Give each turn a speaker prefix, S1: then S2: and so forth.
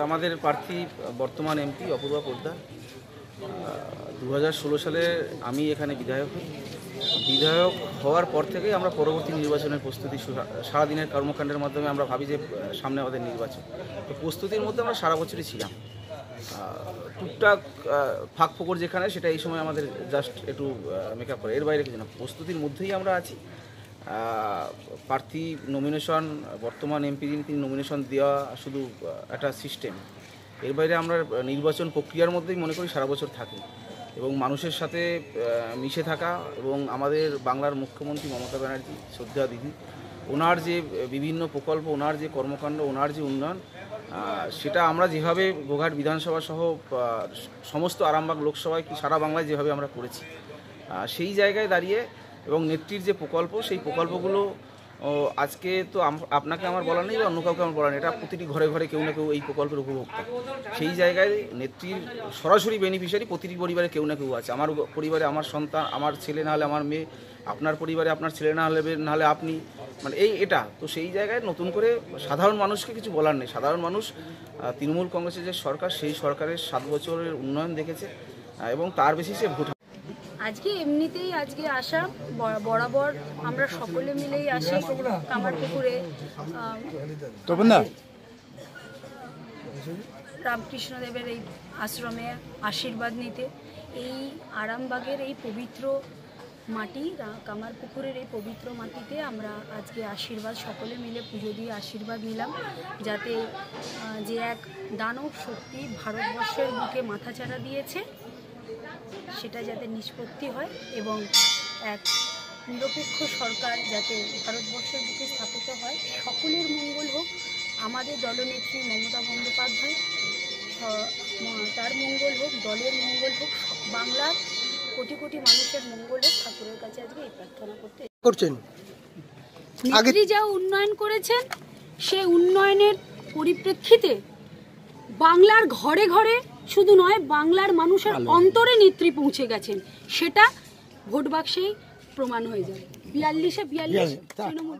S1: আমাদের প্রার্থী বর্তমান এমপি অপূর্বা পোদ্দার। 2016 সালে আমি এখানে বিধায়ক হওয়ার পর থেকেই আমরা পরবর্তী নির্বাচনের প্রস্তুতি সারাদিনের কর্মকাণ্ডের মাধ্যমে আমরা ভাবি যে সামনে আমাদের নির্বাচন, তো প্রস্তুতির মধ্যে আমরা সারা বছরই ছিলাম। টুকটাক ফাঁক ফোকর যেখানে সেটা এই সময় আমাদের জাস্ট একটু মেকআপ করে, এর বাইরে কিছু না, প্রস্তুতির মধ্যেই আমরা আছি। প্রার্থী নমিনেশন, বর্তমান এমপি যিনি তিনি নমিনেশন দেওয়া শুধু একটা সিস্টেম, এর বাইরে আমরা নির্বাচন প্রক্রিয়ার মধ্যেই মনে করি সারা বছর থাকি এবং মানুষের সাথে মিশে থাকা। এবং আমাদের বাংলার মুখ্যমন্ত্রী মমতা ব্যানার্জি, শ্রদ্ধা দিদি, ওনার যে বিভিন্ন প্রকল্প, ওনার যে কর্মকাণ্ড, ওনার যে উন্নয়ন, সেটা আমরা যেভাবে গোঘাট বিধানসভা সহ সমস্ত আরামবাগ লোকসভায় কি সারা বাংলায় যেভাবে আমরা করেছি, সেই জায়গায় দাঁড়িয়ে এবং নেত্রীর যে প্রকল্প, সেই প্রকল্পগুলো আজকে তো আপনাকে আমার বলার নেই বা অন্য কাউকে আমার বলার নেই, এটা প্রতিটি ঘরে ঘরে কেউ না কেউ এই প্রকল্পের উপভোক্তা। সেই জায়গায় নেত্রীর সরাসরি বেনিফিশিয়ারি প্রতিটি পরিবারে কেউ না কেউ আছে। আমার পরিবারে আমার সন্তান, আমার ছেলে না হলে আমার মেয়ে, আপনার পরিবারে আপনার ছেলে না হলে আপনি, মানে এটা তো সেই জায়গায় নতুন করে সাধারণ মানুষকে কিছু বলার নেই। সাধারণ মানুষ তৃণমূল কংগ্রেসের যে সরকার, সেই সরকারের 7 বছরের উন্নয়ন দেখেছে এবং তার বেশিসে ভোট।
S2: আজকে এমনিতেই আজকে আসা, বরাবর আমরা সকলে মিলেই আসি কামারপুকুরে রামকৃষ্ণদেবের এই আশ্রমে আশীর্বাদ নিতে। এই আরামবাগের এই পবিত্র মাটি, কামারপুকুরের এই পবিত্র মাটিতে আমরা আজকে আশীর্বাদ, সকলে মিলে পুজো দিয়ে আশীর্বাদ নিলাম, যাতে যে এক দানব শক্তি ভারতবর্ষের বুকে মাথাচাড়া দিয়েছে সেটা যাতে নিষ্পত্তি হয় এবং এক নিরপেক্ষ সরকার যাতে ভারতবর্ষের বুকে স্থাপিত হয়। সকলের মঙ্গল হোক, আমাদের দলনেত্রী মমতা বন্দ্যোপাধ্যায়, তার মঙ্গল হোক, দলের মঙ্গল হোক, বাংলার কোটি কোটি মানুষের মঙ্গল হোক, ঠাকুরের কাছে আজকে এই প্রার্থনা করছেন। নেত্রী যা উন্নয়ন করেছেন, সে উন্নয়নের পরিপ্রেক্ষিতে বাংলার ঘরে ঘরে শুধু নয়, বাংলার মানুষের অন্তরে নেত্রী পৌঁছে গেছেন, সেটা ভোট বাক্সেই প্রমাণ হয়ে যাবে। 42-এ 42 তৃণমূল।